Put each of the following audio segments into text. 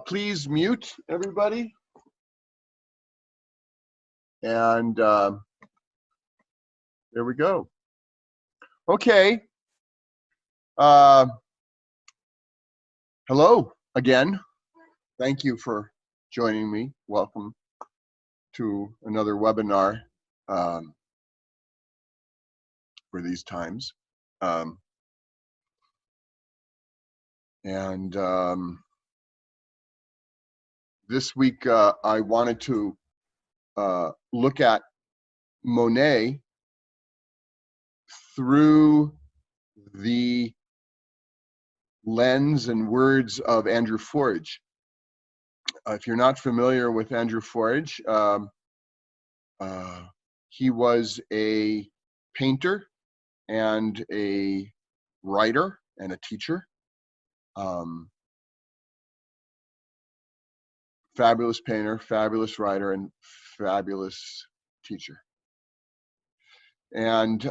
Please mute everybody. And there we go. Okay. Hello again. Thank you for joining me. Welcome to another webinar for these times. This week I wanted to look at Monet through the lens and words of Andrew Forge. If you're not familiar with Andrew Forge, he was a painter and a writer and a teacher. Fabulous painter, fabulous writer, and fabulous teacher. And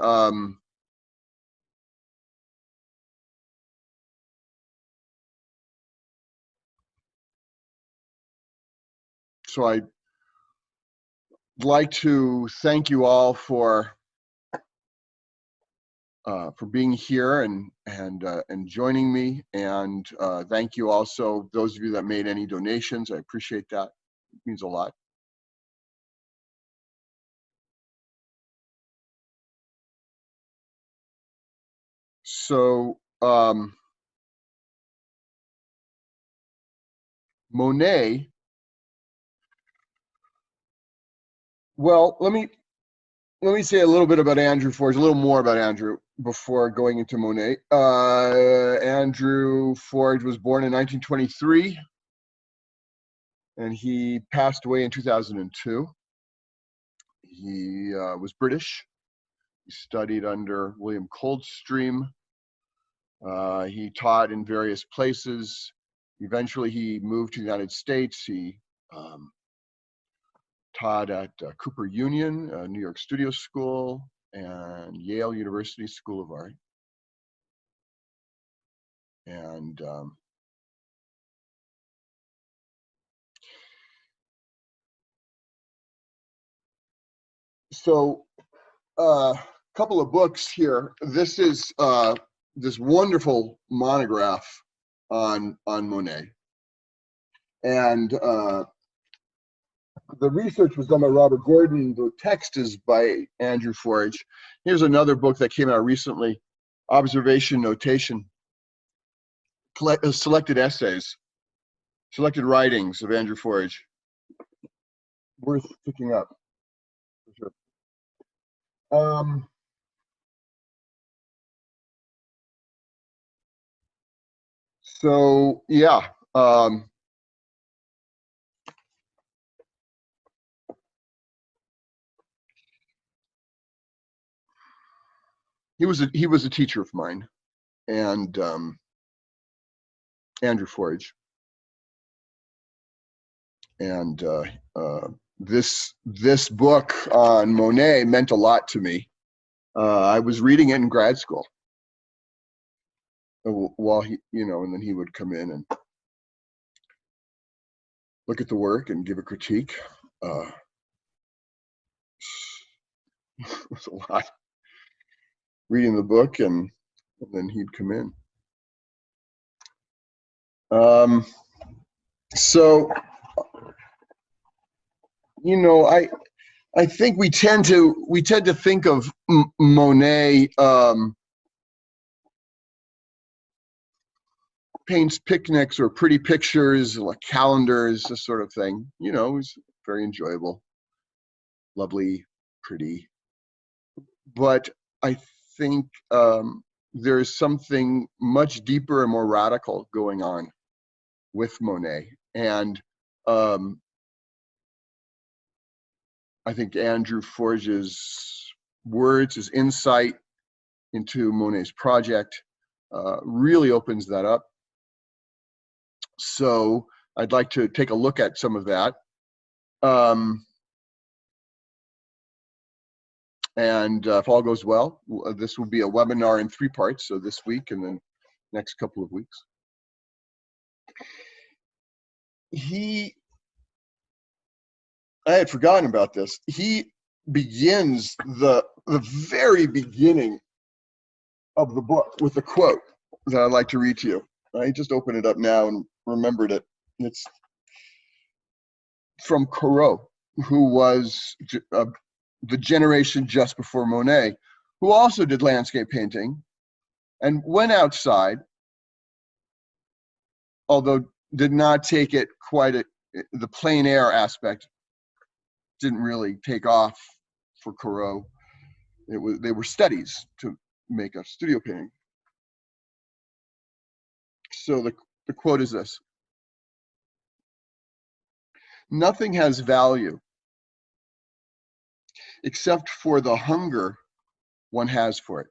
so I'd like to thank you all for being here and joining me, and thank you also those of you that made any donations. I appreciate that. It means a lot. So Monet, well, let me say a little bit about Andrew Forge, a little more about Andrew before going into Monet. Andrew Forge was born in 1923, and he passed away in 2002. He was British. He studied under William Coldstream. He taught in various places. Eventually, he moved to the United States. He taught at Cooper Union, New York Studio School, and Yale University School of Art. And so a couple of books here. This is this wonderful monograph on Monet. And the research was done by Robert Gordon. The text is by Andrew Forge. Here's another book that came out recently, Observation Notation, selected essays, selected writings of Andrew Forge. Worth picking up, for sure. So yeah, he was a teacher of mine, and Andrew Forge, and this book on Monet meant a lot to me. I was reading it in grad school while he, and then he would come in and look at the work and give a critique. It was a lot reading the book, and then he'd come in. So, I think we tend to think of Monet paints picnics or pretty pictures, like calendars, this sort of thing. It was very enjoyable, lovely, pretty. But I think there's something much deeper and more radical going on with Monet. And I think Andrew Forge's words, his insight into Monet's project really opens that up. So I'd like to take a look at some of that. And if all goes well, this will be a webinar in 3 parts, so this week and then next couple of weeks. I had forgotten about this. He begins the very beginning of the book with a quote that I'd like to read to you. I just opened it up now and remembered it. It's from Corot, who was the generation just before Monet, who also did landscape painting and went outside, although did not take it the plein air aspect didn't really take off for Corot. They were studies to make a studio painting. So the quote is this: "Nothing has value except for the hunger one has for it.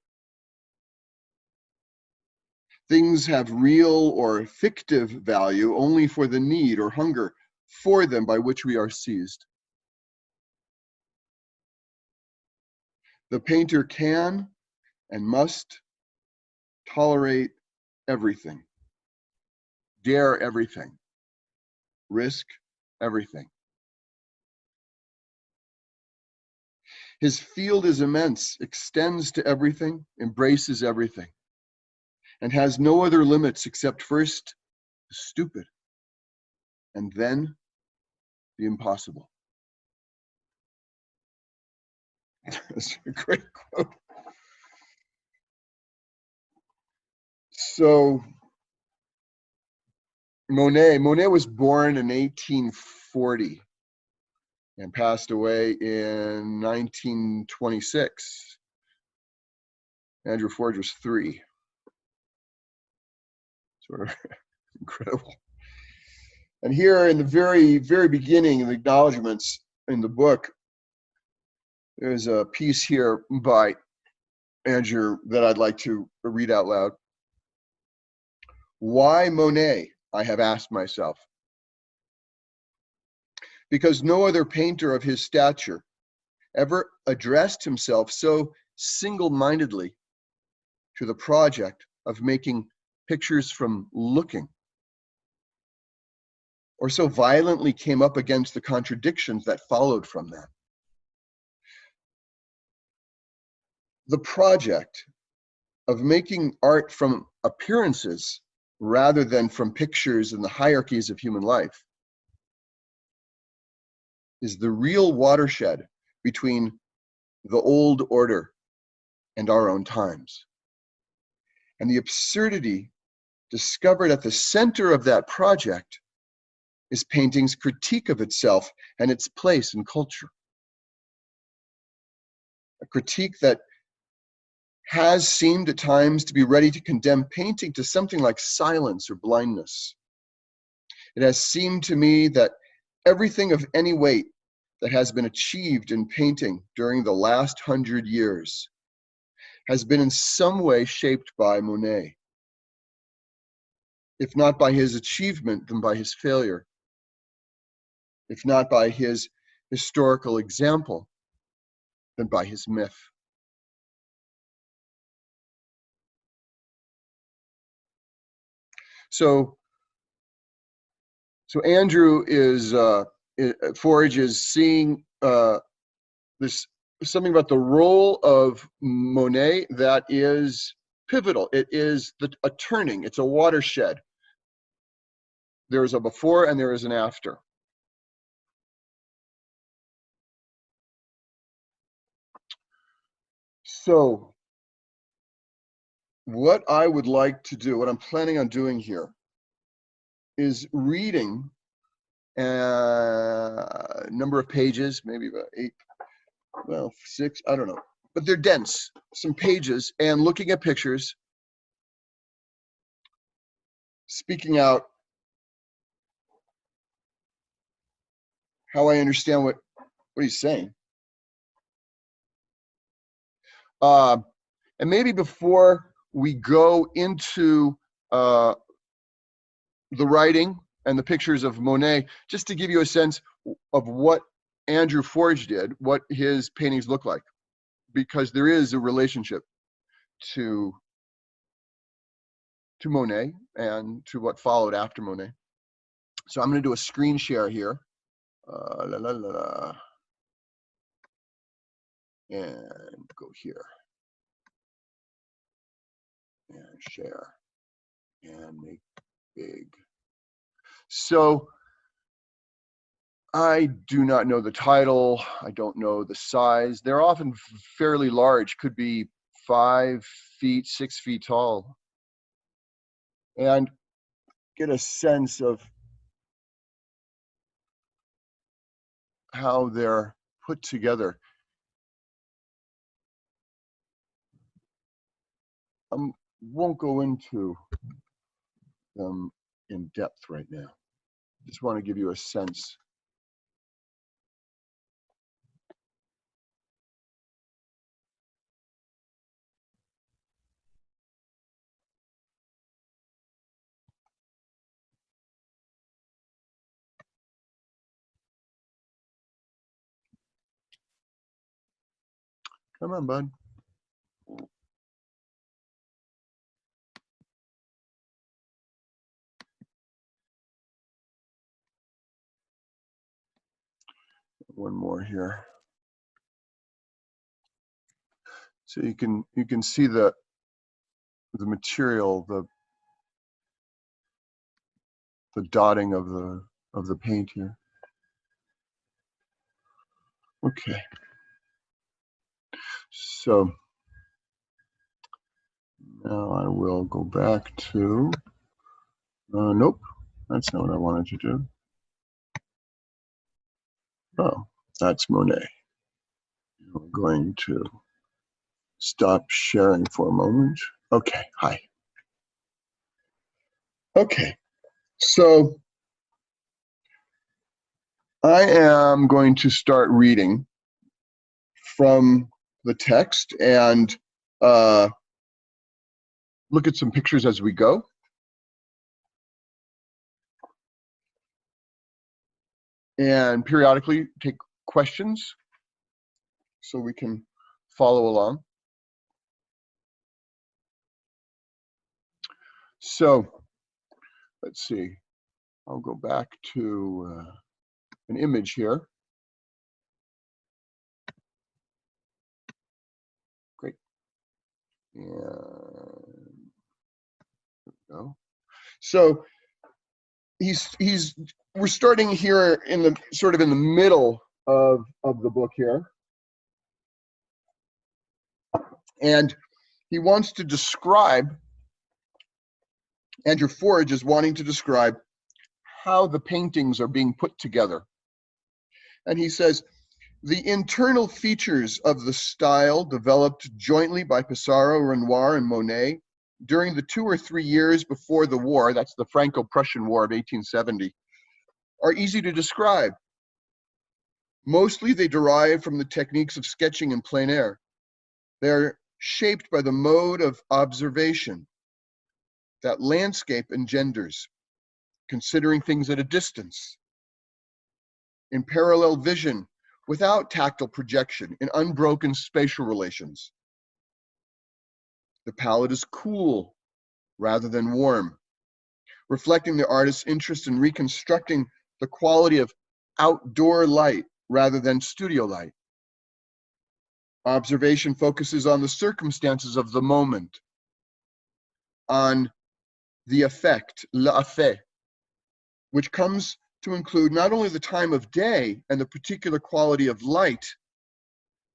Things have real or fictive value only for the need or hunger for them by which we are seized. The painter can and must tolerate everything, dare everything, risk everything. His field is immense, extends to everything, embraces everything, and has no other limits except first the stupid and then the impossible." That's a great quote. So Monet was born in 1840 and passed away in 1926. Andrew Forge was 3. Sort of incredible. And here in the very, very beginning, in the acknowledgments in the book, there's a piece here by Andrew that I'd like to read out loud. "Why Monet, I have asked myself. Because no other painter of his stature ever addressed himself so single-mindedly to the project of making pictures from looking, or so violently came up against the contradictions that followed from that. The project of making art from appearances rather than from pictures in the hierarchies of human life is the real watershed between the old order and our own times. And the absurdity discovered at the center of that project is painting's critique of itself and its place in culture. A critique that has seemed at times to be ready to condemn painting to something like silence or blindness. It has seemed to me that everything of any weight that has been achieved in painting during the last 100 years has been in some way shaped by Monet. If not by his achievement, then by his failure. If not by his historical example, then by his myth." So Andrew is Forge is seeing this something about the role of Monet that is pivotal. It is a turning. It's a watershed. There is a before and there is an after. So what I would like to do, what I'm planning on doing here, is reading a number of pages, maybe about 8, well, 6, I don't know. But they're dense, some pages, and looking at pictures, speaking out how I understand what he's saying. And maybe before we go into the writing and the pictures of Monet, just to give you a sense of what Andrew Forge did, what his paintings look like, because there is a relationship to Monet and to what followed after Monet. So I'm going to do a screen share here. La, la, la, la. And go here and share and make big. So I do not know the title. I don't know the size. They're often fairly large, could be 5 feet, 6 feet tall. And get a sense of how they're put together. I won't go into them in depth right now. Just want to give you a sense. Come on, bud. One more here. So you can see the material, the dotting of the paint here. Okay. So now I will go back to, nope, that's not what I wanted to do. Oh, that's Monet. I'm going to stop sharing for a moment. Okay, hi. Okay, so I am going to start reading from the text and look at some pictures as we go. And periodically take questions so we can follow along. So let's see, I'll go back to an image here. Great. And there we go. So we're starting here in the sort of in the middle of the book here. And he wants to describe, Andrew Forge is wanting to describe how the paintings are being put together. And he says, the internal features of the style developed jointly by Pissarro, Renoir, and Monet during the 2 or 3 years before the war, that's the Franco-Prussian War of 1870, are easy to describe. Mostly they derive from the techniques of sketching in plein air. They are shaped by the mode of observation that landscape engenders, considering things at a distance, in parallel vision, without tactile projection, in unbroken spatial relations. The palette is cool rather than warm, reflecting the artist's interest in reconstructing the quality of outdoor light rather than studio light. Observation focuses on the circumstances of the moment, on the effect, l'effet, which comes to include not only the time of day and the particular quality of light,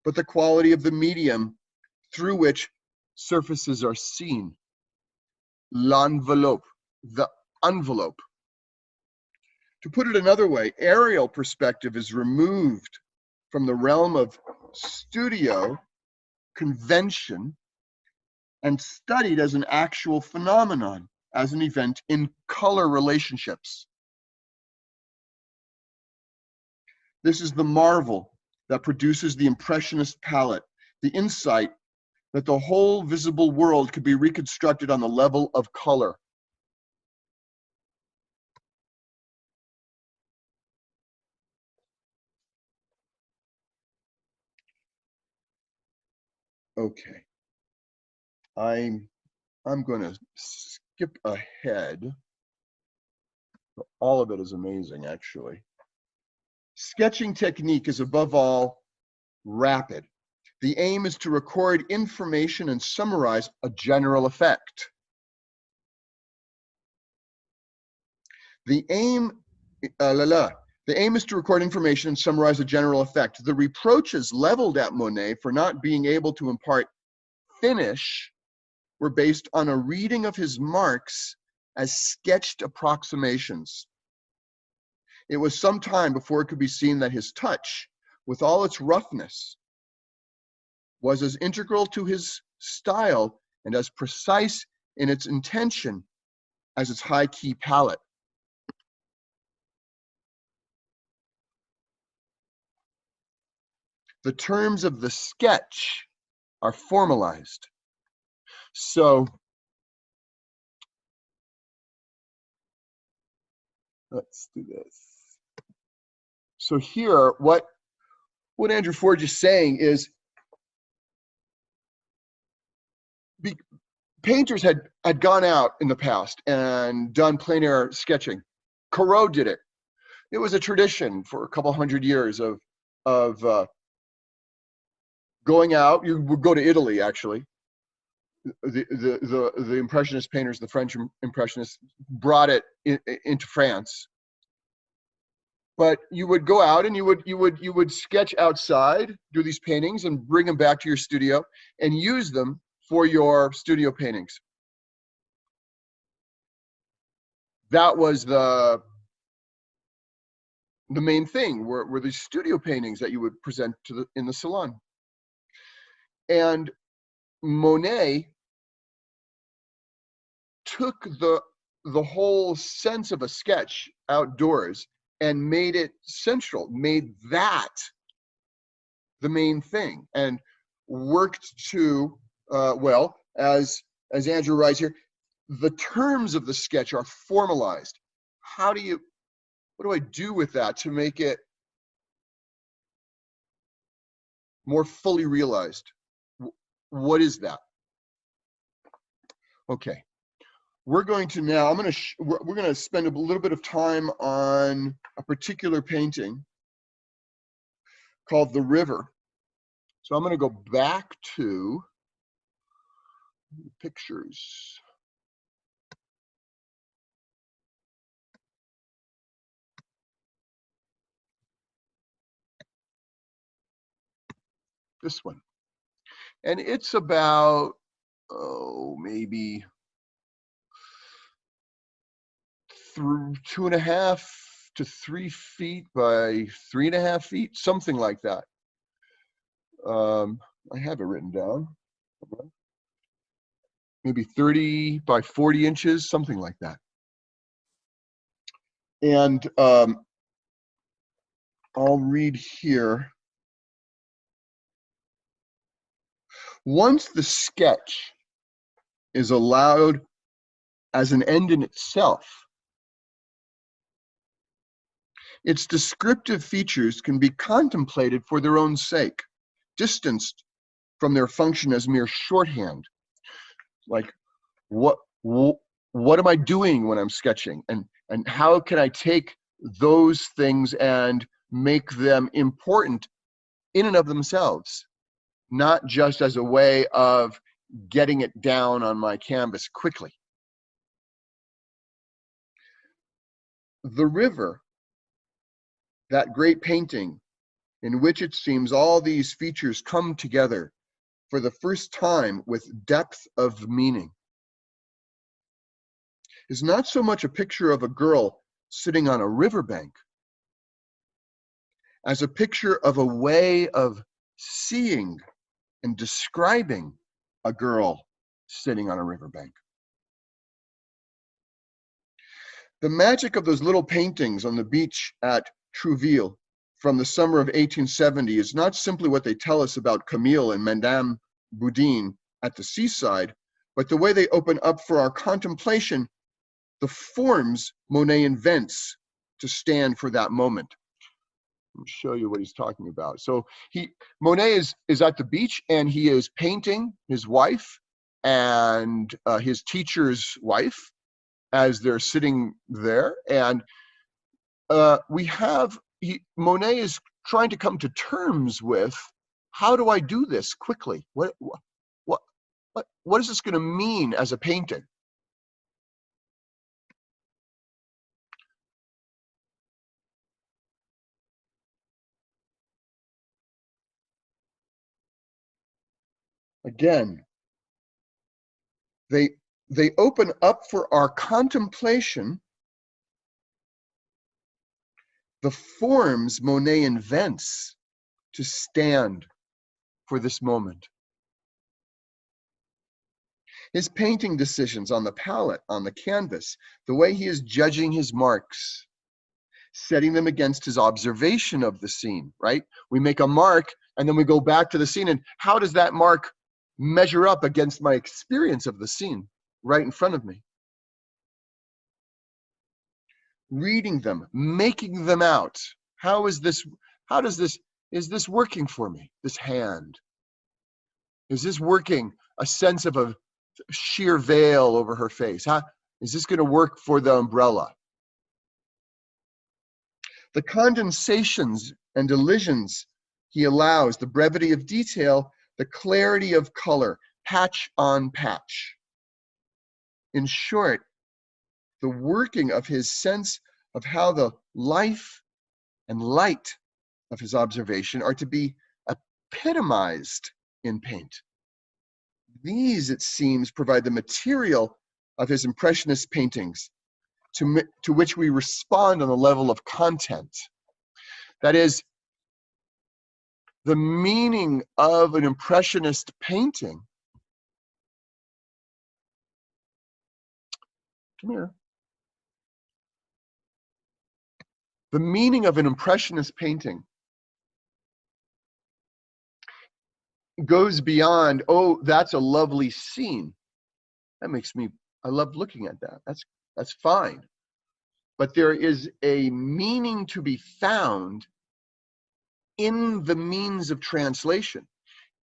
but the quality of the medium through which surfaces are seen. L'envelope, the envelope. To put it another way, aerial perspective is removed from the realm of studio convention and studied as an actual phenomenon, as an event in color relationships. This is the marvel that produces the impressionist palette, the insight that the whole visible world could be reconstructed on the level of color. Okay, I'm going to skip ahead All of it is amazing, actually. Sketching technique is above all rapid. The aim is to record information and summarize a general effect. The aim is to record information and summarize a general effect. The reproaches leveled at Monet for not being able to impart finish were based on a reading of his marks as sketched approximations. It was some time before it could be seen that his touch, with all its roughness, was as integral to his style and as precise in its intention as its high-key palette. The terms of the sketch are formalized. So let's do this. So here, what Andrew Forge is saying is, painters had gone out in the past and done plein air sketching. Corot did it. It was a tradition for a couple hundred years of going out. You would go to Italy, actually. The Impressionist painters, the French Impressionists, brought it into France. But you would go out and you would sketch outside, do these paintings, and bring them back to your studio and use them for your studio paintings. That was the main thing, were these studio paintings that you would present in the salon. And Monet took the whole sense of a sketch outdoors and made it central, made that the main thing, and worked to, well, as Andrew writes here, the terms of the sketch are formalized. What do I do with that to make it more fully realized? What is that? Okay. We're going to now, we're going to spend a little bit of time on a particular painting called The River. So I'm going to go back to pictures. This one. And it's about, maybe through 2.5 to 3 feet by 3.5 feet, something like that. I have it written down. Maybe 30 by 40 inches, something like that. And I'll read here. Once the sketch is allowed as an end in itself, its descriptive features can be contemplated for their own sake, distanced from their function as mere shorthand. Like, what am I doing when I'm sketching? And how can I take those things and make them important in and of themselves, not just as a way of getting it down on my canvas quickly. The River, that great painting in which it seems all these features come together for the first time with depth of meaning, is not so much a picture of a girl sitting on a riverbank as a picture of a way of seeing and describing a girl sitting on a riverbank. The magic of those little paintings on the beach at Trouville from the summer of 1870 is not simply what they tell us about Camille and Madame Boudin at the seaside, but the way they open up for our contemplation the forms Monet invents to stand for that moment. Let me show you what he's talking about. So Monet is at the beach and he is painting his wife and his teacher's wife. as they're sitting there. And Monet is trying to come to terms with, how do I do this quickly? What is this going to mean as a painting? Again, they open up for our contemplation the forms Monet invents to stand for this moment. His painting decisions on the palette, on the canvas, the way he is judging his marks, setting them against his observation of the scene, right? We make a mark and then we go back to the scene, and how does that mark measure up against my experience of the scene right in front of me? Reading them, making them out. Is this working for me? This hand. Is this working a sense of a sheer veil over her face? Is this going to work for the umbrella? The condensations and elisions he allows, the brevity of detail, the clarity of color, patch on patch. In short, the working of his sense of how the life and light of his observation are to be epitomized in paint. These, it seems, provide the material of his impressionist paintings, to which we respond on the level of content. That is, the meaning of an impressionist painting. Come here. The meaning of an impressionist painting goes beyond, oh, that's a lovely scene. I love looking at that. That's fine. But there is a meaning to be found in the means of translation,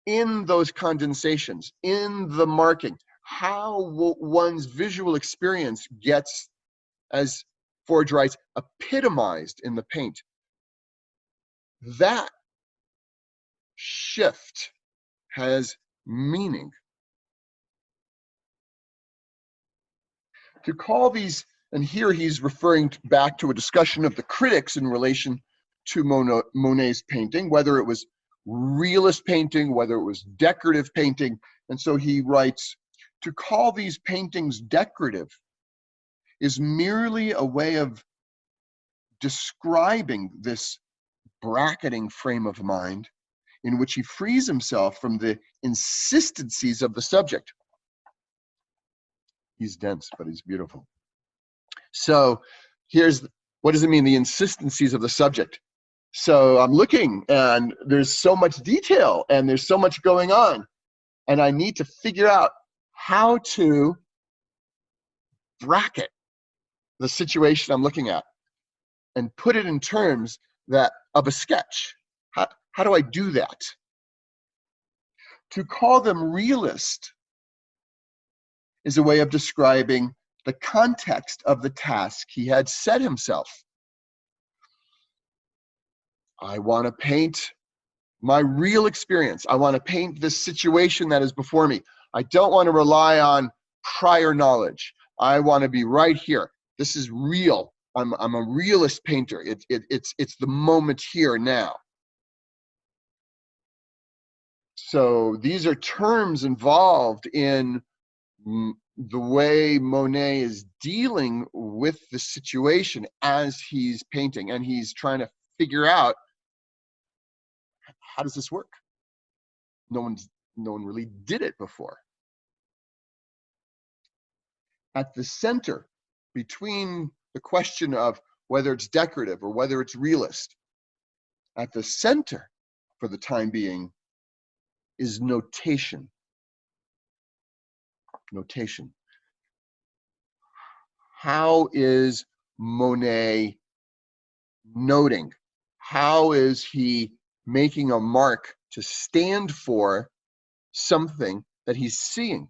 in those condensations, in the marking, how one's visual experience gets, as Forge writes, epitomized in the paint. That shift has meaning. To call these, and here he's referring back to a discussion of the critics in relation to Monet's painting, whether it was realist painting, whether it was decorative painting. And so he writes, to call these paintings decorative is merely a way of describing this bracketing frame of mind in which he frees himself from the insistencies of the subject. He's dense, but he's beautiful. So what does it mean, the insistencies of the subject? So I'm looking and there's so much detail and there's so much going on, and I need to figure out how to bracket the situation I'm looking at and put it in terms of a sketch. How do I do that? To call them realist is a way of describing the context of the task he had set himself. I want to paint my real experience. I want to paint this situation that is before me. I don't want to rely on prior knowledge. I want to be right here. This is real. I'm a realist painter. It's the moment here now. So these are terms involved in the way Monet is dealing with the situation as he's painting, and he's trying to figure out, how does this work? No one really did it before. At the center, between the question of whether it's decorative or whether it's realist, at the center, for the time being, is notation. Notation. How is Monet noting? How is he making a mark to stand for something that he's seeing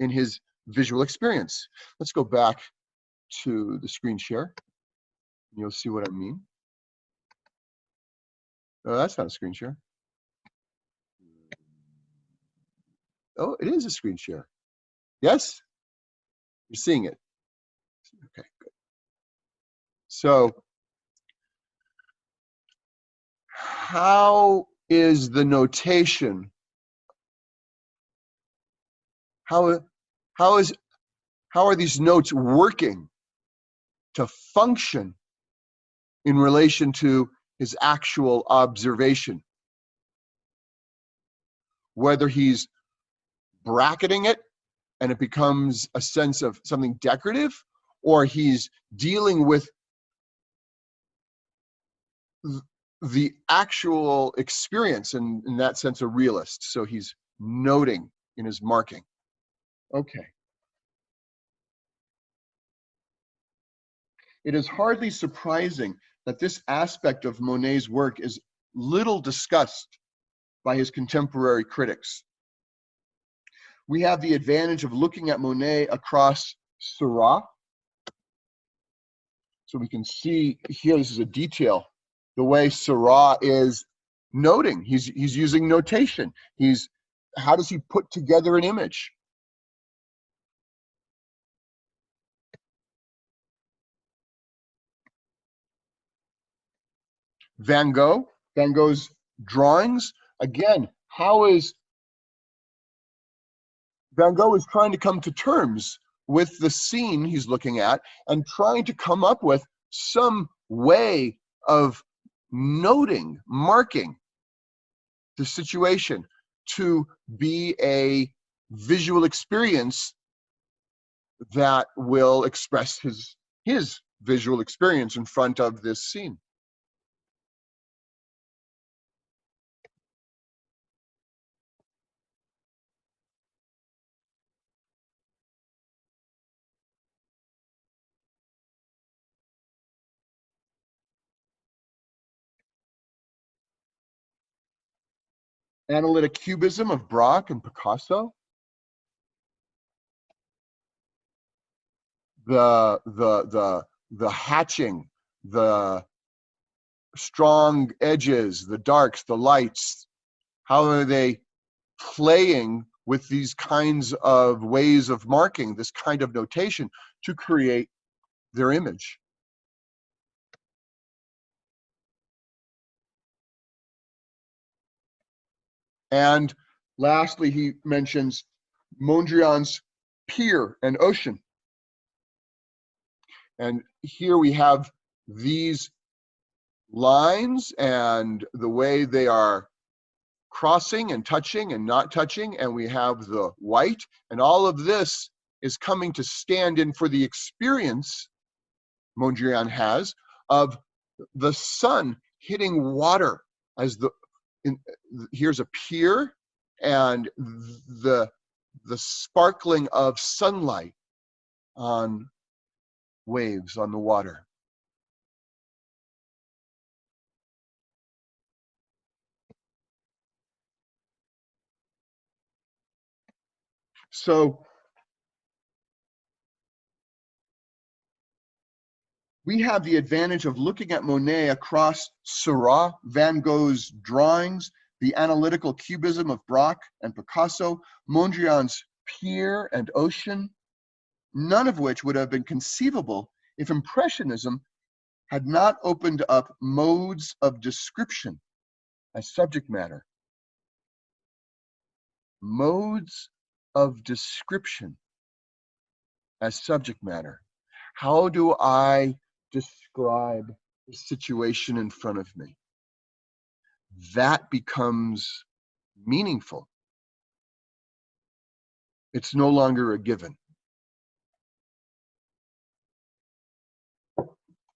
in his visual experience? Let's go back to the screen share. You'll see what I mean. Oh, that's not a screen share. Oh, it is a screen share. Yes? You're seeing it. Okay, good. So, how is the notation? How are these notes working to function in relation to his actual observation? Whether he's bracketing it and it becomes a sense of something decorative, or he's dealing with the actual experience, and in that sense a realist. So he's noting in his marking. Okay. It is hardly surprising that this aspect of Monet's work is little discussed by his contemporary critics. We have the advantage of looking at Monet across Seurat. So we can see here, this is a detail, the way Seurat is noting. He's using notation. How does he put together an image? Van Gogh's drawings, again, Van Gogh is trying to come to terms with the scene he's looking at and trying to come up with some way of noting, marking the situation to be a visual experience that will express his visual experience in front of this scene. Analytic cubism of Braque and Picasso. The hatching, the strong edges, the darks, the lights. How are they playing with these kinds of ways of marking, this kind of notation to create their image? And lastly, he mentions Mondrian's pier and ocean. And here we have these lines and the way they are crossing and touching and not touching, and we have the white, and all of this is coming to stand in for the experience Mondrian has of the sun hitting water as here's a pier and the sparkling of sunlight on waves on the water. So we have the advantage of looking at Monet across Seurat, Van Gogh's drawings, the analytical cubism of Braque and Picasso, Mondrian's pier and ocean, none of which would have been conceivable if Impressionism had not opened up modes of description as subject matter. Modes of description as subject matter. How do I describe the situation in front of me? That becomes meaningful. It's no longer a given.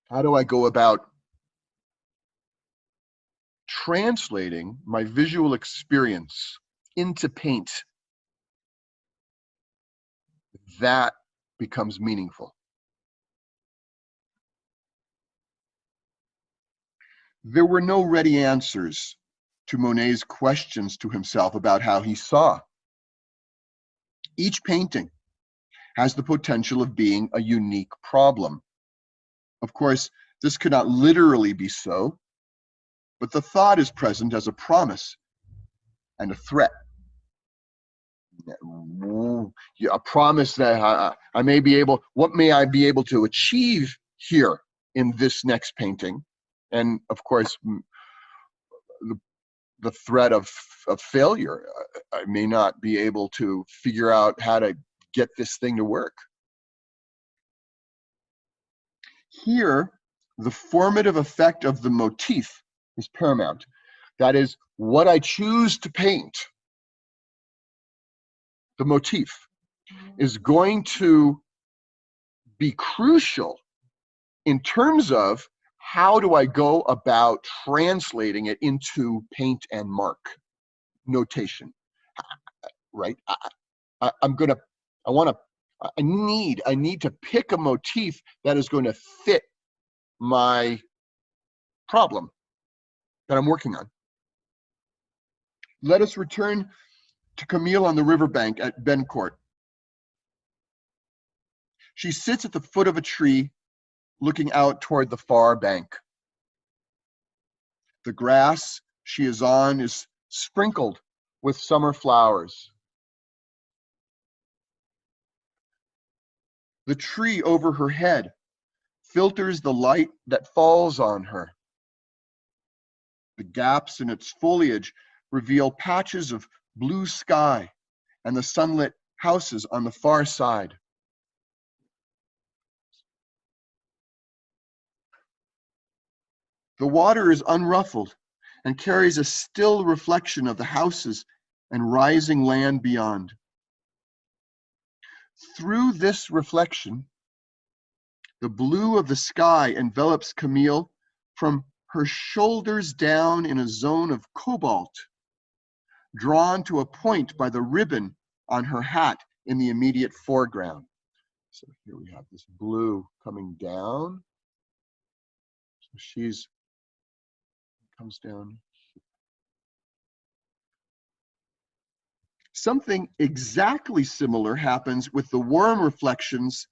How do I go about translating my visual experience into paint? That becomes meaningful. There were no ready answers to Monet's questions to himself about how he saw. Each painting has the potential of being a unique problem. Of course, this could not literally be so, but the thought is present as a promise and a threat. A promise that I may be able, what may I be able to achieve here in this next painting? And of course, the threat of failure. I may not be able to figure out how to get this thing to work. Here, the formative effect of the motif is paramount. That is, what I choose to paint, the motif, is going to be crucial in terms of how do I go about translating it into paint and mark notation, right? I need to pick a motif that is going to fit my problem that I'm working on. Let us return to Camille on the riverbank at Bencourt. She sits at the foot of a tree looking out toward the far bank. The grass she is on is sprinkled with summer flowers. The tree over her head filters the light that falls on her. The gaps in its foliage reveal patches of blue sky and the sunlit houses on the far side. The water is unruffled and carries a still reflection of the houses and rising land beyond. Through this reflection, the blue of the sky envelops Camille from her shoulders down in a zone of cobalt, drawn to a point by the ribbon on her hat in the immediate foreground. So here we have this blue coming down. So comes down. Something exactly similar happens with the warm reflections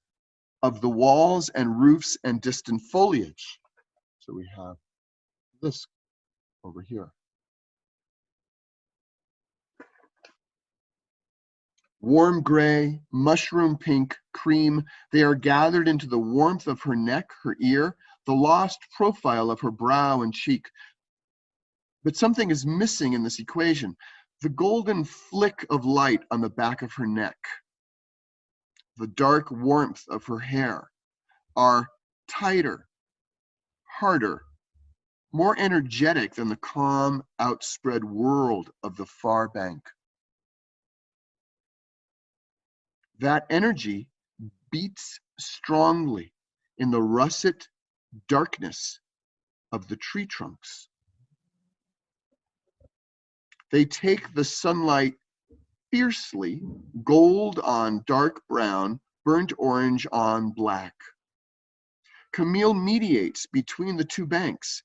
of the walls and roofs and distant foliage. So we have this over here. Warm gray, mushroom pink, cream, they are gathered into the warmth of her neck, her ear, the lost profile of her brow and cheek. But something is missing in this equation. The golden flick of light on the back of her neck, the dark warmth of her hair are tighter, harder, more energetic than the calm, outspread world of the far bank. That energy beats strongly in the russet darkness of the tree trunks. They take the sunlight fiercely, gold on dark brown, burnt orange on black. Camille mediates between the two banks,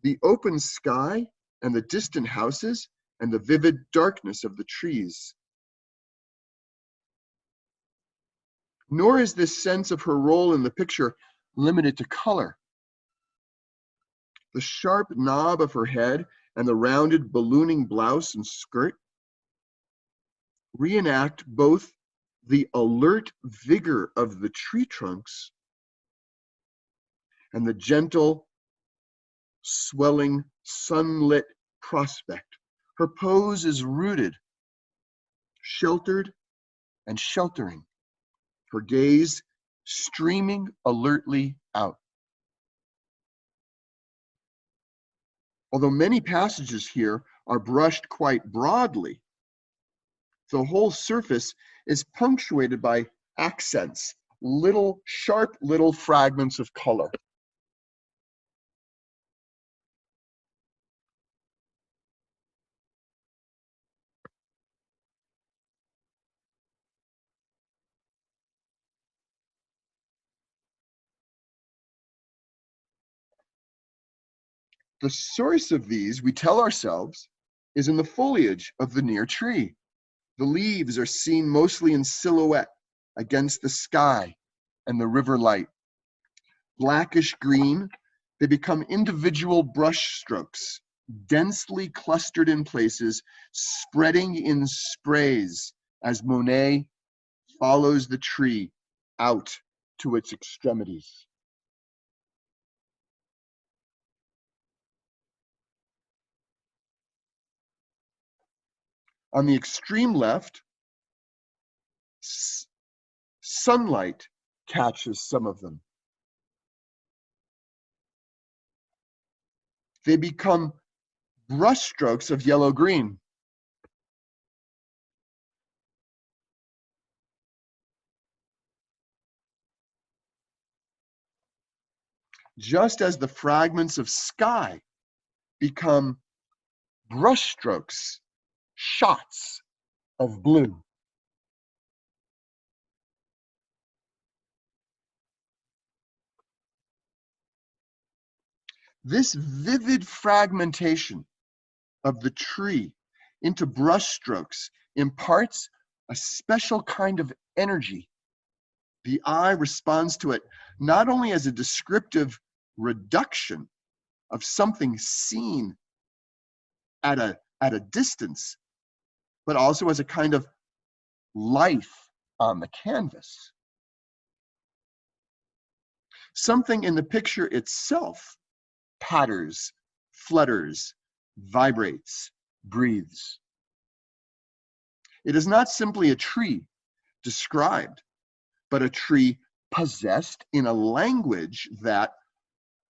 the open sky and the distant houses and the vivid darkness of the trees. Nor is this sense of her role in the picture limited to color. The sharp knob of her head and the rounded ballooning blouse and skirt reenact both the alert vigor of the tree trunks and the gentle, swelling, sunlit prospect. Her pose is rooted, sheltered, and sheltering, her gaze streaming alertly out. Although many passages here are brushed quite broadly, the whole surface is punctuated by accents, sharp little fragments of color. The source of these, we tell ourselves, is in the foliage of the near tree. The leaves are seen mostly in silhouette against the sky and the river light. Blackish green, they become individual brush strokes, densely clustered in places, spreading in sprays as Monet follows the tree out to its extremities. On the extreme left, sunlight catches some of them. They become brushstrokes of yellow-green. Just as the fragments of sky become brushstrokes, shots of blue. This vivid fragmentation of the tree into brushstrokes imparts a special kind of energy. The eye responds to it not only as a descriptive reduction of something seen at a distance, but also as a kind of life on the canvas. Something in the picture itself patters, flutters, vibrates, breathes. It is not simply a tree described, but a tree possessed in a language that,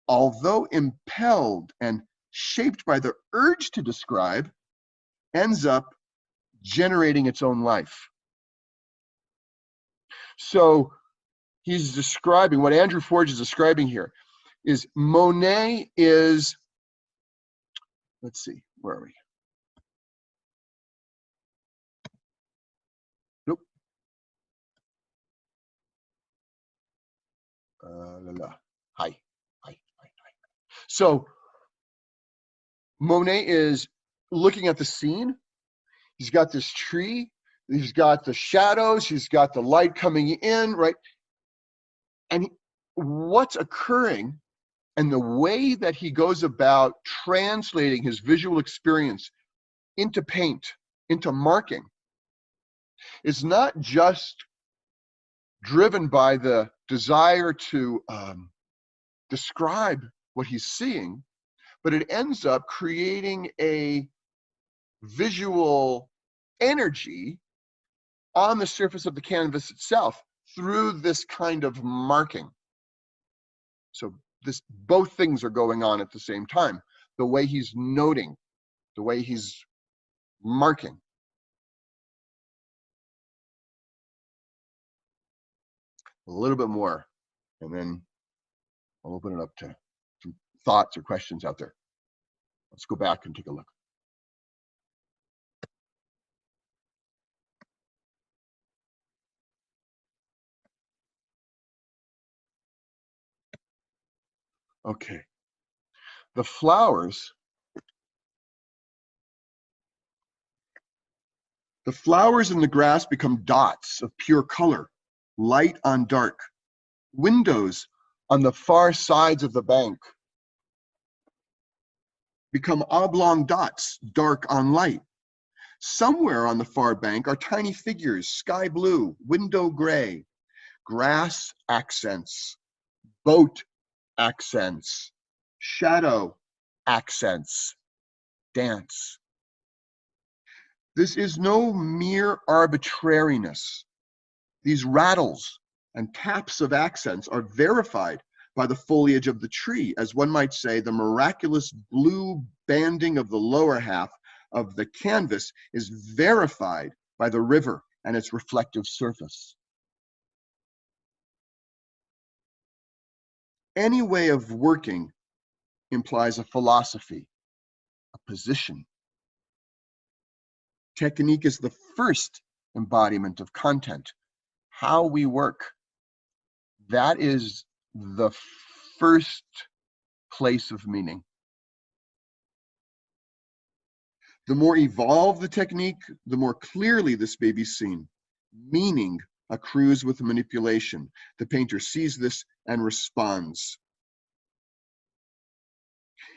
although impelled and shaped by the urge to describe, ends up generating its own life. So he's describing, what Andrew Forge is describing here is Monet is, let's see, where are we? Nope. Hi. So Monet is looking at the scene. He's got this tree, he's got the shadows, he's got the light coming in, right? And what's occurring and the way that he goes about translating his visual experience into paint, into marking, is not just driven by the desire to describe what he's seeing, but it ends up creating a visual energy on the surface of the canvas itself through this kind of marking. So both things are going on at the same time. The way he's noting, the way he's marking. A little bit more, and then I'll open it up to some thoughts or questions out there. Let's go back and take a look. Okay. The flowers in the grass become dots of pure color, light on dark. Windows on the far sides of the bank become oblong dots, dark on light. Somewhere on the far bank are tiny figures, sky blue, window gray, grass accents, boat accents, shadow accents, dance. This is no mere arbitrariness. These rattles and taps of accents are verified by the foliage of the tree, as one might say, the miraculous blue banding of the lower half of the canvas is verified by the river and its reflective surface. Any way of working implies a philosophy, a position. Technique is the first embodiment of content. How we work, that is the first place of meaning. The more evolved the technique, the more clearly this may be seen. Meaning a cruise with manipulation. The painter sees this and responds.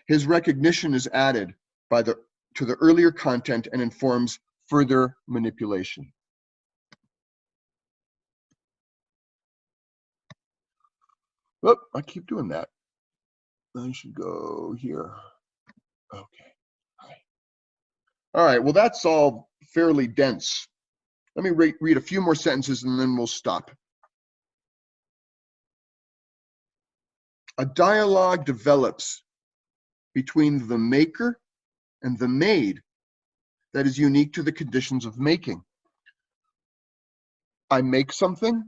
His recognition is added to the earlier content and informs further manipulation. Oh, I keep doing that. I should go here. Okay. All right, well, that's all fairly dense. Let me read a few more sentences and then we'll stop. A dialogue develops between the maker and the made that is unique to the conditions of making. I make something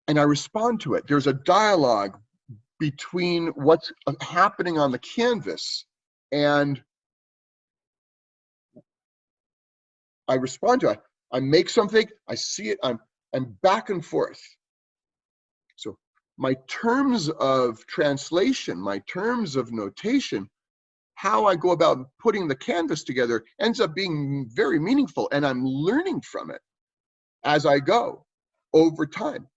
and I respond to it. There's a dialogue between what's happening on the canvas and I respond to it. I make something, I see it, I'm back and forth. So my terms of translation, my terms of notation, how I go about putting the canvas together ends up being very meaningful, and I'm learning from it as I go over time.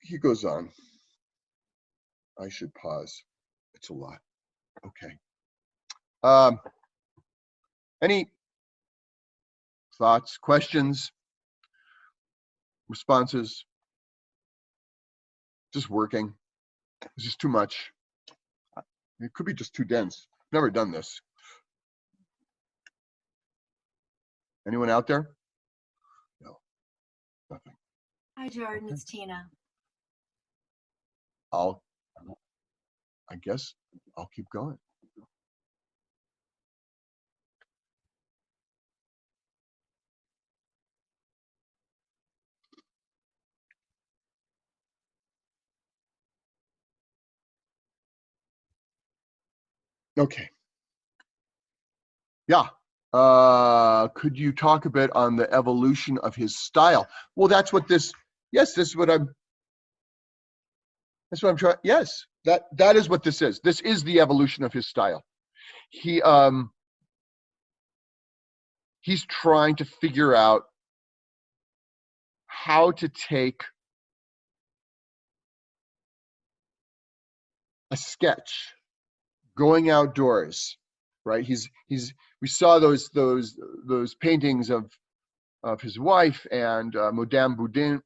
He goes on. I should pause. It's a lot. Okay. Any thoughts, questions, responses? Just working. It's just too much. It could be just too dense. Never done this. Anyone out there? No, nothing. Hi, Jordan. Okay. It's Tina. I guess I'll keep going. Okay. Yeah. Could you talk a bit on the evolution of his style? Well, that's what this, yes, this is what I'm trying, yes, that is what this is. This is the evolution of his style. He's trying to figure out how to take a sketch going outdoors, right? We saw those paintings of his wife and Madame Boudin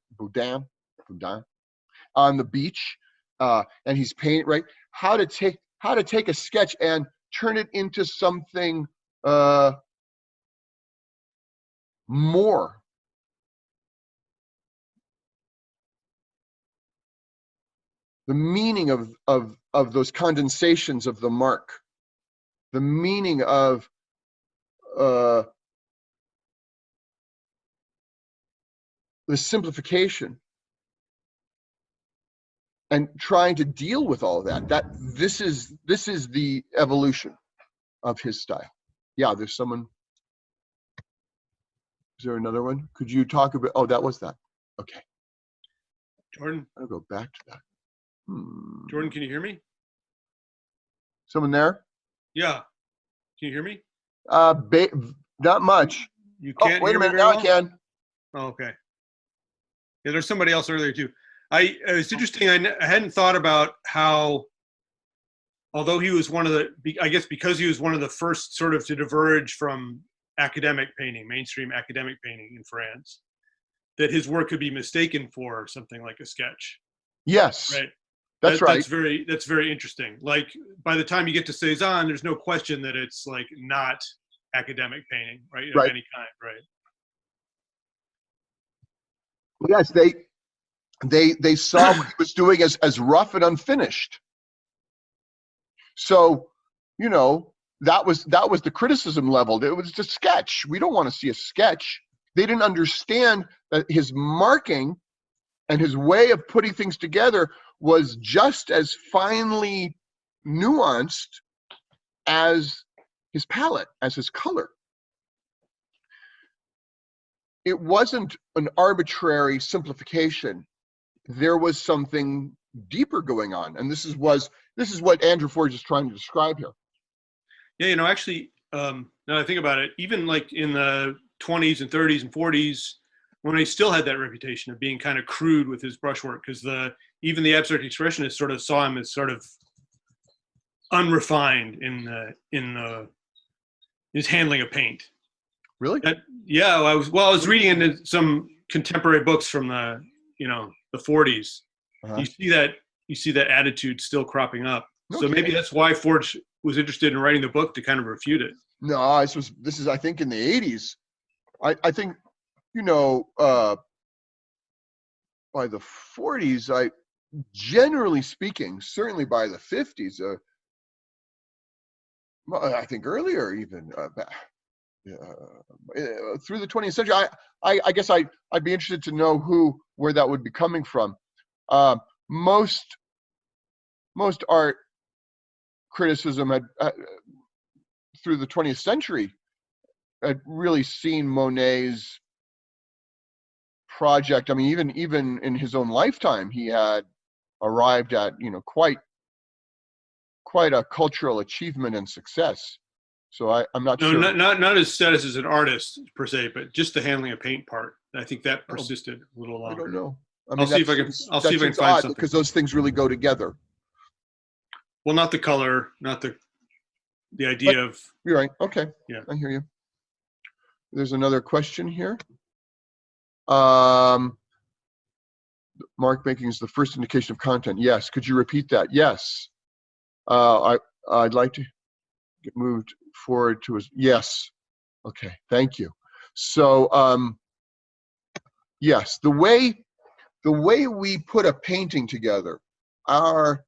on the beach, and he's painting, right? How to take a sketch and turn it into something more. The meaning of those condensations of the mark, the meaning of the simplification, and trying to deal with all of that. This is the evolution of his style. Yeah, there's someone. Is there another one? Could you talk about? Oh, that was that. Okay. Jordan. I'll go back to that. Jordan, can you hear me? Someone there? Yeah. Can you hear me? Not much. You can't wait hear a minute. me very Now well? I can. Oh, okay. Yeah, there's somebody else earlier too. It's interesting. I hadn't thought about how, although he was one of the, I guess because he was one of the first sort of to diverge from academic painting, mainstream academic painting in France, that his work could be mistaken for something like a sketch. Yes. Right. That's right. That's very interesting. Like by the time you get to Cézanne, there's no question that it's like not academic painting, right? Of any kind, right? Yes, they saw what he was doing as rough and unfinished. So, you know, that was the criticism leveled. It was just a sketch. We don't want to see a sketch. They didn't understand that his marking and his way of putting things together was just as finely nuanced as his palette, as his color. It wasn't an arbitrary simplification. There was something deeper going on. And this is what Andrew Forge is trying to describe here. Yeah, actually, now that I think about it, even like in the 20s and 30s and 40s, Monet still had that reputation of being kind of crude with his brushwork, because even the abstract expressionists sort of saw him as sort of unrefined in his handling of paint. Really? Yeah, I was reading into some contemporary books from the 40s. Uh-huh. You see that attitude still cropping up. No So maybe kidding. that's why Forge was interested in writing the book, to kind of refute it. No, this is I think in the 80s. I think, by the 40s, generally speaking, certainly by the 50s, I think earlier even, through the 20th century, I guess I'd be interested to know where that would be coming from. Most art criticism had, through the 20th century, had really seen Monet's project. I mean, even in his own lifetime, he had arrived at quite a cultural achievement and success. So I'm not No, sure. not his status as an artist per se, but just the handling of paint part. I think that persisted a little I longer. don't know. I mean, I'll see if I can find something. because those things really go together. Well, not the color, not the idea of. You're right. Okay. Yeah. I hear you. There's another question here. Mark making is the first indication of content. Yes. Could you repeat that? Yes. I'd like to get moved forward to his. Yes. Okay. Thank you. So yes, the way we put a painting together, our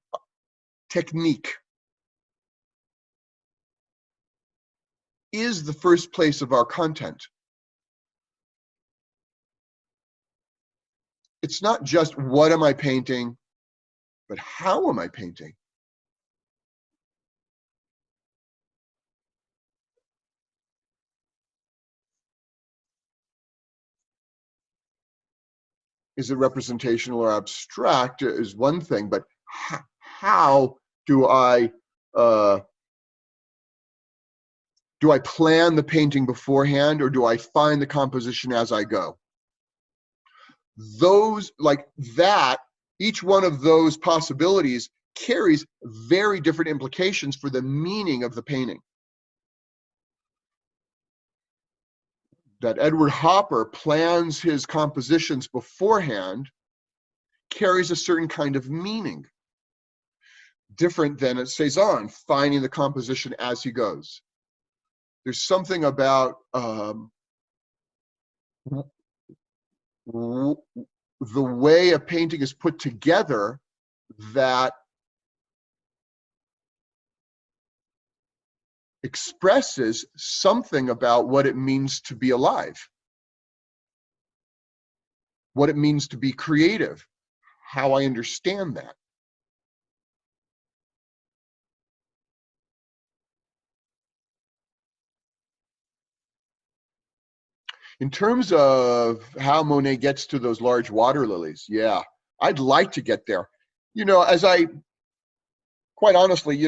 technique is the first place of our content. It's not just what am I painting, but how am I painting? Is it representational or abstract is one thing, but how do I plan the painting beforehand, or do I find the composition as I go? Those, like that, each one of those possibilities carries very different implications for the meaning of the painting. That Edward Hopper plans his compositions beforehand carries a certain kind of meaning, different than a Cezanne finding the composition as he goes. There's something about the way a painting is put together that expresses something about what it means to be alive, what it means to be creative, how I understand that. In terms of how Monet gets to those large water lilies, yeah, I'd like to get there. As quite honestly,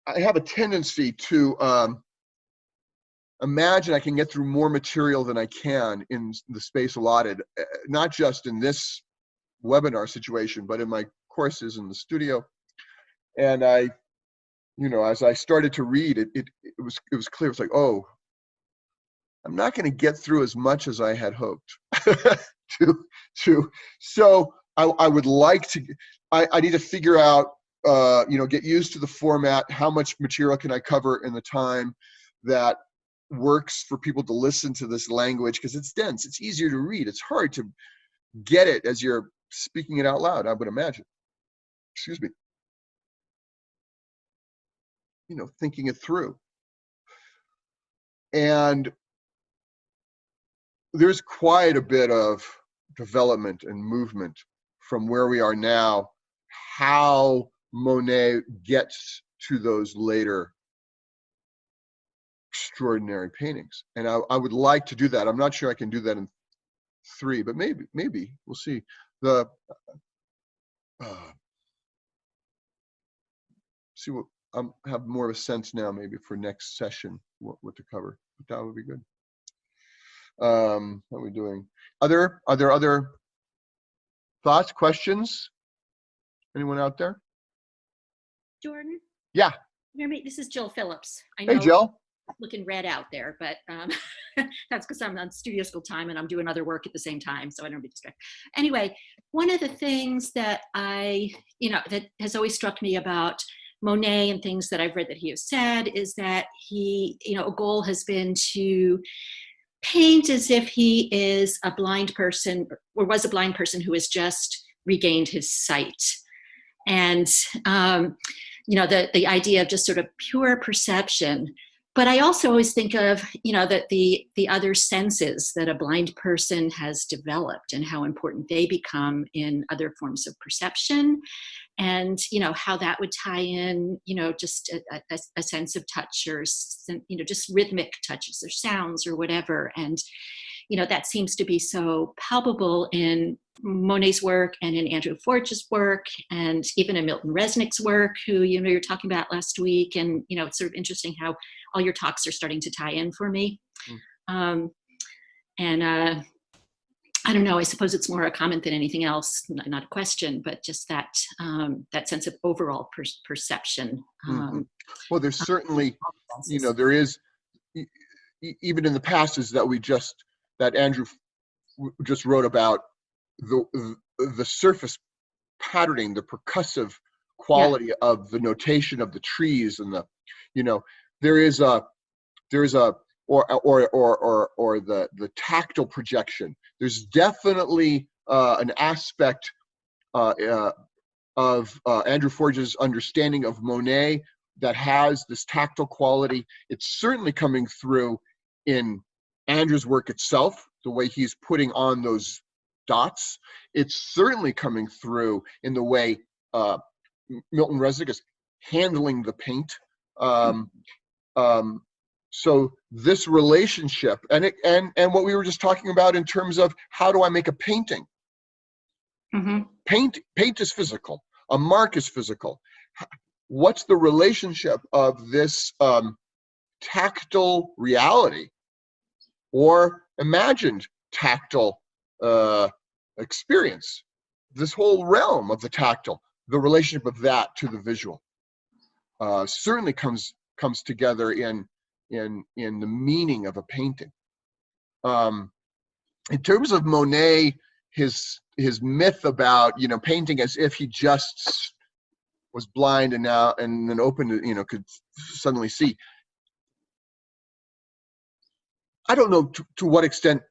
I have a tendency to imagine I can get through more material than I can in the space allotted, not just in this webinar situation, but in my courses in the studio. And as I started to read, it was clear. It's like, oh, I'm not going to get through as much as I had hoped. So I would like to. I need to figure out, get used to the format. How much material can I cover in the time that works for people to listen to this language? Because it's dense. It's easier to read. It's hard to get it as you're speaking it out loud, I would imagine. Excuse me. Thinking it through. And there's quite a bit of development and movement from where we are now, how Monet gets to those later extraordinary paintings. And I would like to do that. I'm not sure I can do that in 3, but maybe we'll see. see what have more of a sense now, maybe for next session, what to cover. But that would be good. How are we doing? Are there other thoughts, questions? Anyone out there? Jordan? Yeah. This is Jill Phillips. I Hey, know Jill. I'm looking red out there, but that's because I'm on studio school time and I'm doing other work at the same time, so I don't be distracted. Anyway, one of the things that that has always struck me about Monet and things that I've read that he has said is that he, a goal has been to paint as if he is a blind person or was a blind person who has just regained his sight. And, the idea of just sort of pure perception. But I also always think of, that the other senses that a blind person has developed and how important they become in other forms of perception. And, how that would tie in, just a sense of touch or, just rhythmic touches or sounds or whatever. And, that seems to be so palpable in Monet's work and in Andrew Forge's work and even in Milton Resnick's work, who, you're talking about last week. And, it's sort of interesting how all your talks are starting to tie in for me. I don't know, I suppose it's more a comment than anything else, not a question, but just that that sense of overall perception. Well, there's certainly, there is, even in the passages that Andrew just wrote about, the surface patterning, the percussive quality of the notation of the trees, and there's a the tactile projection. There's definitely an aspect of Andrew Forge's understanding of Monet that has this tactile quality. It's certainly coming through in Andrew's work itself, the way he's putting on those dots. It's certainly coming through in the way Milton Resnick is handling the paint. So this relationship, and what we were just talking about in terms of how do I make a painting? Paint is physical. A mark is physical. What's the relationship of this tactile reality or imagined tactile experience? This whole realm of the tactile, the relationship of that to the visual, certainly comes together in the meaning of a painting. In terms of Monet, his myth about painting as if he just was blind and then opened, could suddenly see. I don't know to what extent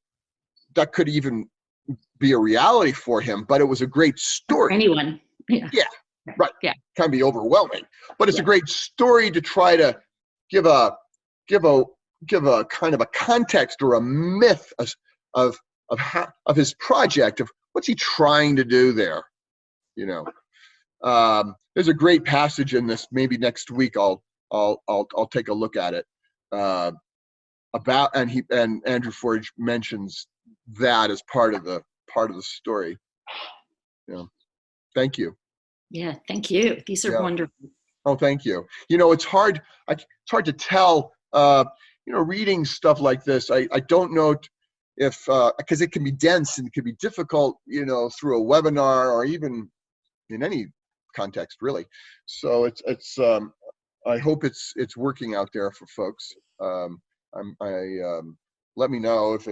that could even be a reality for him, but it was a great story. For anyone, yeah, right, yeah, can be overwhelming, but it's a great story to try to give a kind of a context or a myth of his project, of what's he trying to do there. There's a great passage in this. Maybe next week I'll take a look at it. And Andrew Forge mentions that as part of the story. Thank you. Yeah, thank you. These are wonderful. Oh, thank you. It's hard to tell. Reading stuff like this, I don't know if because it can be dense and it can be difficult, through a webinar or even in any context, really. So it's I hope it's working out there for folks. Let me know if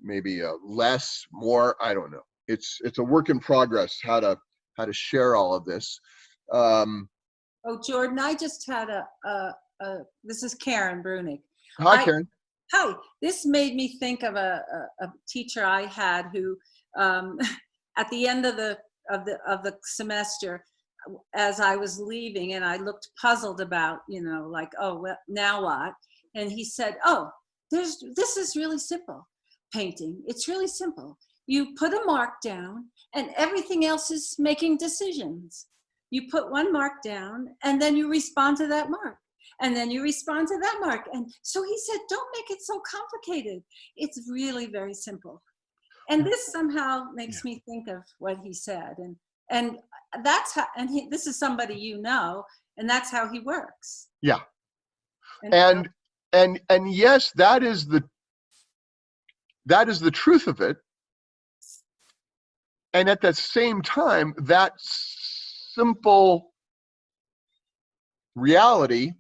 maybe less, more. I don't know. It's a work in progress how to share all of this. Oh, Jordan, I just had this is Karen Brunig. Hi, Karen. Hi. This made me think of a teacher I had who, at the end of the semester, as I was leaving, and I looked puzzled about, like, oh, well, now what? And he said, oh, this is really simple. Painting, it's really simple. You put a mark down, and everything else is making decisions. You put one mark down, and then you respond to that mark. And then you respond to that mark. And so he said, don't make it so complicated. It's really very simple. And this somehow makes me think of what he said. And And that's how, and this is somebody you know, and that's how he works. Yeah. And And yes, that is the truth of it. And at the same time, that simple reality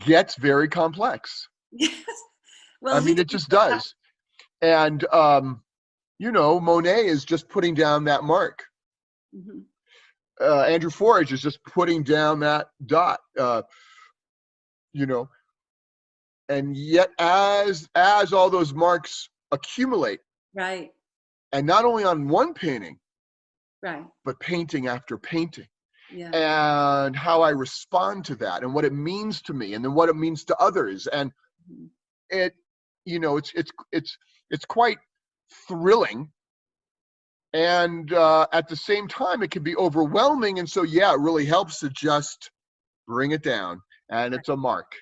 gets very complex. well, I mean, it just does. And, you know, Monet is just putting down that mark. Mhm. Andrew Forge is just putting down that dot, you know, and yet as all those marks accumulate, Right, and not only on one painting, right, but painting after painting, yeah, and how I respond to that and what it means to me and then what it means to others. And Mhm. it, you know, it's quite thrilling. And at the same time, it can be overwhelming. And so, yeah, it really helps to just bring it down. And it's a mark.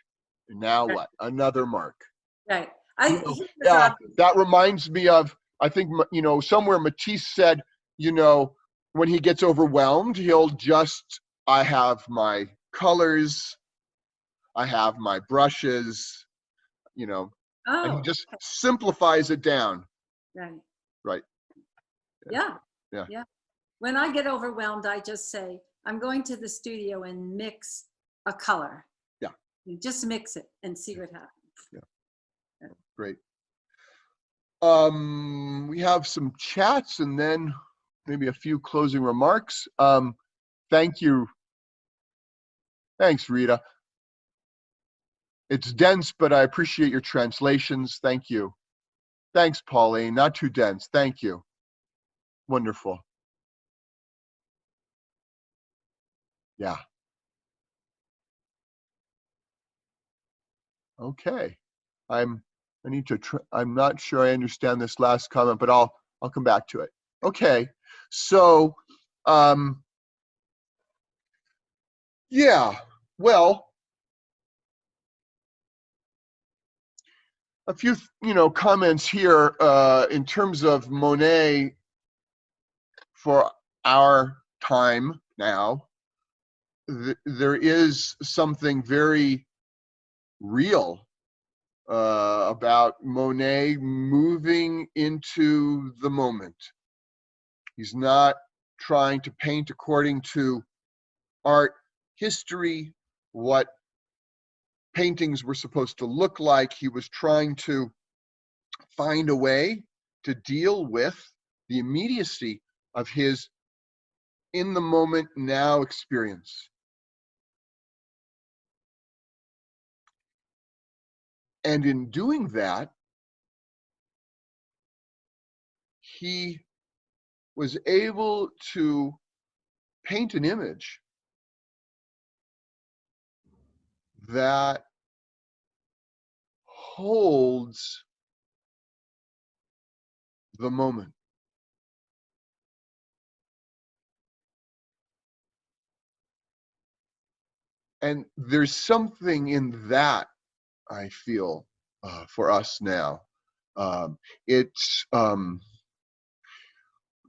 And now Right. what? Another mark. right. You know, that reminds me of, I think, you know, somewhere Matisse said, you know, when he gets overwhelmed, he'll just, I have my colors, I have my brushes, you know, and he Oh, just simplifies it down. right. Right. Yeah. Yeah. Yeah. When I get overwhelmed, I just say, I'm going to the studio and mix a color. Yeah. You just mix it and see what happens. Great. We have some chats and then maybe a few closing remarks. Thank you. Thanks, Rita. It's dense, but I appreciate your translations. Thank you. Thanks, Pauline. Not too dense. Thank you. Wonderful. Yeah. Okay. I need to, I'm not sure I understand this last comment, but I'll come back to it. Okay. So, yeah, well, a few, you know, comments here in terms of Monet for our time now. There is something very real about Monet moving into the moment. He's not trying to paint according to art history, what paintings were supposed to look like. He was trying to find a way to deal with the immediacy of his in the moment now experience. And in doing that, he was able to paint an image that holds the moment. And there's something in that, I feel, for us now. It's,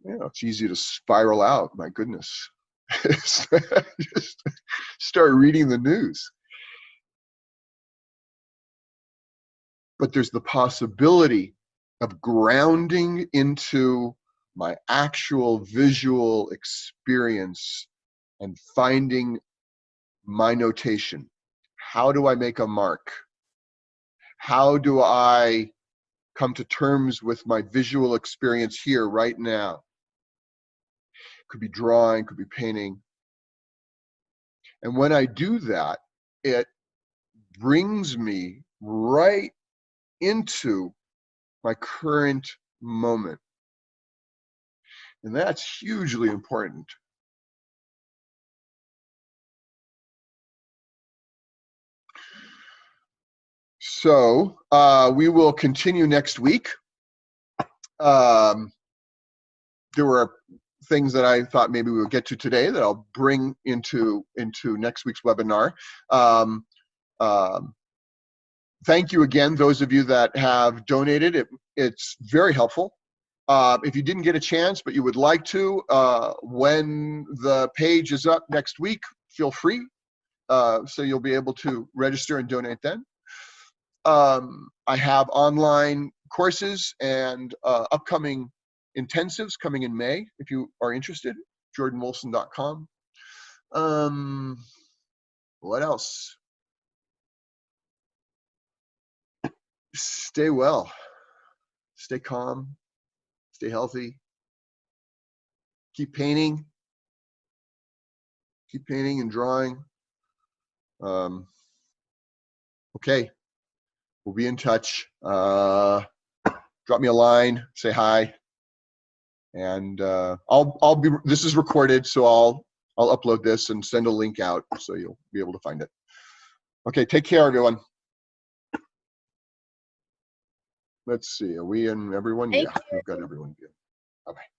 you know, it's easy to spiral out, my goodness. Just start reading the news. But there's the possibility of grounding into my actual visual experience and finding my notation. How do I make a mark? How do I come to terms with my visual experience here, right now? Could be drawing, could be painting. And when I do that, it brings me right into my current moment. And that's hugely important. So we will continue next week. There were things that I thought maybe we would get to today that I'll bring into next week's webinar. Thank you again, those of you that have donated. It's very helpful. If you didn't get a chance, but you would like to, when the page is up next week, feel free. So you'll be able to register and donate then. I have online courses and upcoming intensives coming in May, if you are interested, jordanwolfson.com. What else? Stay well, stay calm, stay healthy, keep painting and drawing. Okay, we'll be in touch. Drop me a line, say hi, and I'll be. This is recorded, so I'll upload this and send a link out so you'll be able to find it. Okay, take care, everyone. Let's see, are we in everyone? Thank Yeah, we've got everyone good. Bye-bye.